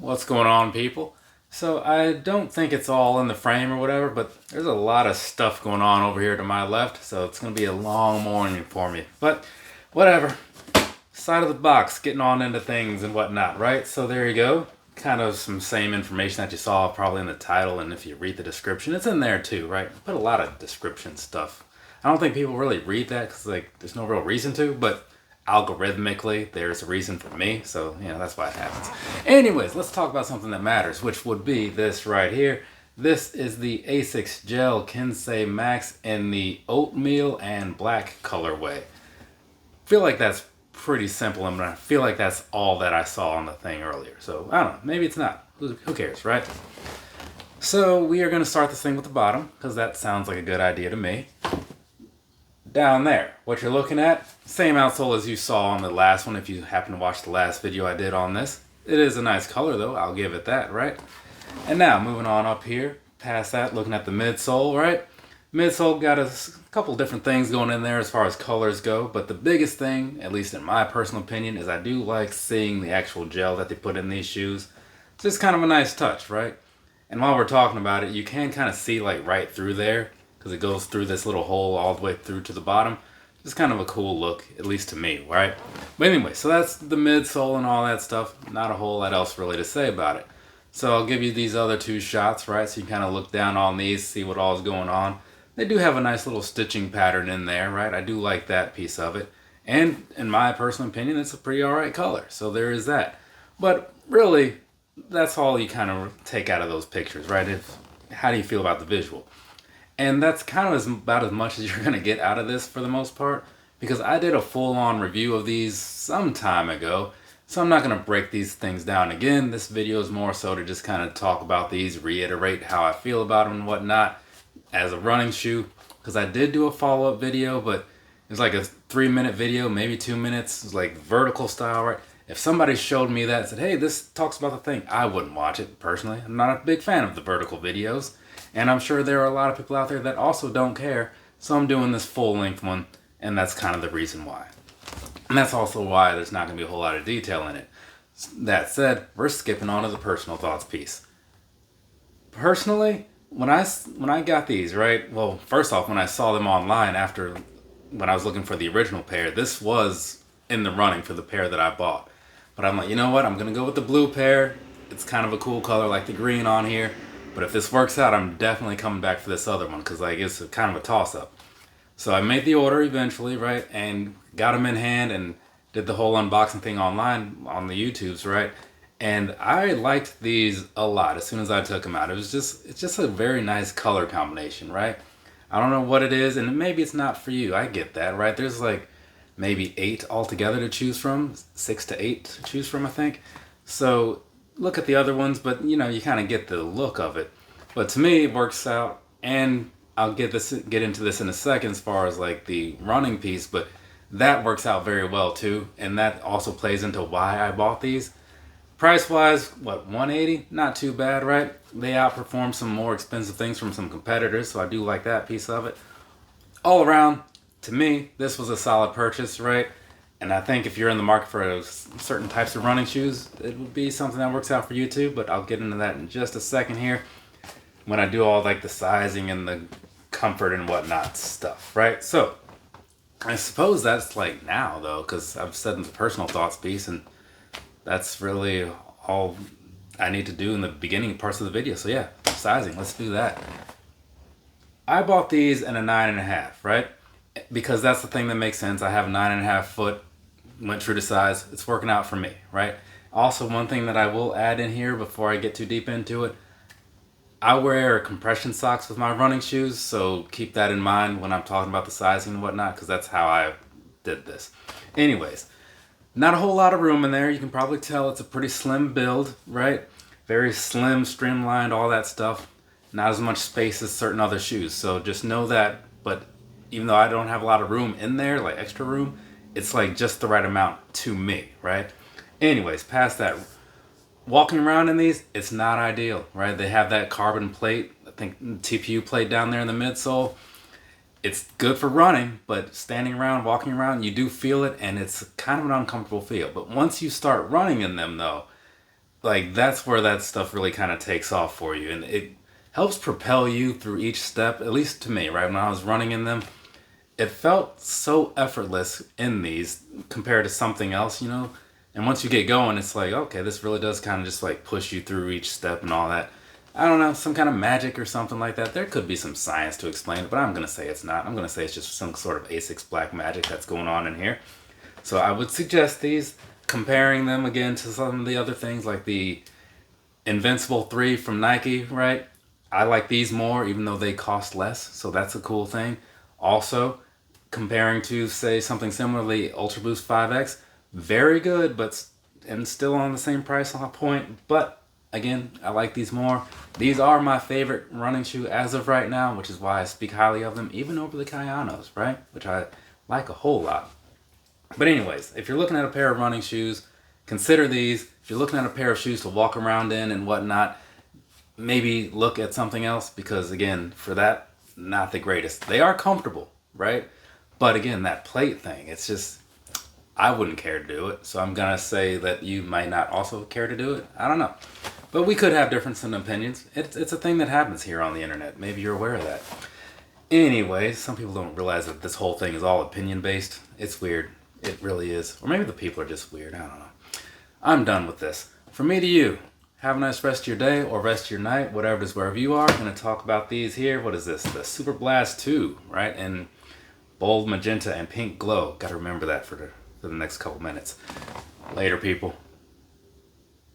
What's going on, people? So I don't think it's all in the frame or whatever, but there's a lot of stuff going on over here to my left, so it's going to be a long morning for me. But whatever. Side of the box, getting on into things and whatnot, right? So there you go. Kind of some same information that you saw probably in the title, and if you read the description, it's in there too, right? Put a lot of description stuff. I don't think people really read that because there's no real reason to, but algorithmically there's a reason for me, so that's why it happens. Anyways, let's talk about something that matters, which would be this right here. This is the Asics Gel-Kinsei Max in the Oatmeal and Black colorway. Feel like that's pretty simple, and I feel like that's all that I saw on the thing earlier. So I don't know, maybe it's not. Who cares, right? So we are going to start this thing with the bottom because that sounds like a good idea to me. Down there, what you're looking at, same outsole as you saw on the last one if you happen to watch the last video I did on this. It is a nice color though, I'll give it that, right? And now moving on up here, past that, looking at the midsole, right? Midsole got a couple different things going in there as far as colors go, but the biggest thing, at least in my personal opinion, is I do like seeing the actual gel that they put in these shoes. It's just kind of a nice touch, right? And while we're talking about it, you can kind of see like right through there, because it goes through this little hole all the way through to the bottom. It's kind of a cool look, at least to me, right? But anyway, so that's the midsole and all that stuff. Not a whole lot else really to say about it. So I'll give you these other two shots, right? So you can kind of look down on these, see what all is going on. They do have a nice little stitching pattern in there, right? I do like that piece of it. And in my personal opinion, it's a pretty alright color. So there is that. But really, that's all you kind of take out of those pictures, right? How do you feel about the visual? And that's kind of about as much as you're going to get out of this for the most part, because I did a full-on review of these some time ago, so I'm not going to break these things down again. This video is more so to just kind of talk about these, reiterate how I feel about them and whatnot as a running shoe, because I did do a follow-up video, but it was like a 3-minute video, maybe 2 minutes. It was like vertical style, right? If somebody showed me that and said, hey, this talks about the thing, I wouldn't watch it personally. I'm not a big fan of the vertical videos. And I'm sure there are a lot of people out there that also don't care. So I'm doing this full length one, and that's kind of the reason why. And that's also why there's not going to be a whole lot of detail in it. That said, we're skipping on to the personal thoughts piece. Personally, when I got these, right? Well, first off, when I saw them online when I was looking for the original pair, this was in the running for the pair that I bought. But I'm like, you know what? I'm going to go with the blue pair. It's kind of a cool color like the green on here. But if this works out, I'm definitely coming back for this other one because it's kind of a toss-up. So I made the order eventually, right? And got them in hand and did the whole unboxing thing online on the YouTubes, right? And I liked these a lot as soon as I took them out. It's just a very nice color combination, right? I don't know what it is, and maybe it's not for you. I get that, right? There's like maybe 8 altogether to choose from, 6 to 8 to choose from, I think. So look at the other ones, but you kind of get the look of it. But to me, it works out, and I'll get into this in a second as far as like the running piece, but that works out very well too, and that also plays into why I bought these. Price-wise, what, $180? Not too bad, right? They outperform some more expensive things from some competitors, so I do like that piece of it. All around, to me, this was a solid purchase, right? And I think if you're in the market for certain types of running shoes, it would be something that works out for you too, but I'll get into that in just a second here when I do all like the sizing and the comfort and whatnot stuff, right? So I suppose that's like now though, because I've said the personal thoughts piece, and that's really all I need to do in the beginning parts of the video. So yeah, sizing, let's do that. I bought these in a 9.5, right? Because that's the thing that makes sense. I have a 9.5 foot, went true to size. It's working out for me, right? Also, one thing that I will add in here before I get too deep into it, I wear compression socks with my running shoes, so keep that in mind when I'm talking about the sizing and whatnot, because that's how I did this. Anyways, not a whole lot of room in there. You can probably tell it's a pretty slim build, right? Very slim, streamlined, all that stuff. Not as much space as certain other shoes, so just know that. But even though I don't have a lot of room in there, like extra room, it's like just the right amount to me, right? Anyways, past that, walking around in these, it's not ideal, right? They have that carbon plate, I think TPU plate down there in the midsole. It's good for running, but standing around, walking around, you do feel it, and it's kind of an uncomfortable feel. But once you start running in them though, like that's where that stuff really kind of takes off for you, and it helps propel you through each step, at least to me, right? When I was running in them, it felt so effortless in these compared to something else, you know? And once you get going, it's like, okay, this really does kind of just like push you through each step and all that. I don't know, some kind of magic or something like that. There could be some science to explain it, but I'm going to say it's not. I'm going to say it's just some sort of Asics Black magic that's going on in here. So I would suggest these, comparing them again to some of the other things like the Invincible 3 from Nike, right? I like these more even though they cost less, so that's a cool thing. Also, comparing to, say, something similarly, Ultra Boost 5X, very good, but and still on the same price point. But again, I like these more. These are my favorite running shoe as of right now, which is why I speak highly of them, even over the Kayanos, right? Which I like a whole lot. But anyways, if you're looking at a pair of running shoes, consider these. If you're looking at a pair of shoes to walk around in and whatnot, maybe look at something else, because again, for that, not the greatest. They are comfortable, right? But again, that plate thing, it's just, I wouldn't care to do it. So I'm going to say that you might not also care to do it. I don't know. But we could have difference in opinions. It's a thing that happens here on the internet. Maybe you're aware of that. Anyways, some people don't realize that this whole thing is all opinion based. It's weird. It really is. Or maybe the people are just weird. I don't know. I'm done with this. From me to you, have a nice rest of your day or rest of your night, whatever it is, wherever you are. I'm going to talk about these here. What is this? The Super Blast 2, right? And bold magenta and pink glow. Got to remember that for the next couple minutes. Later, people.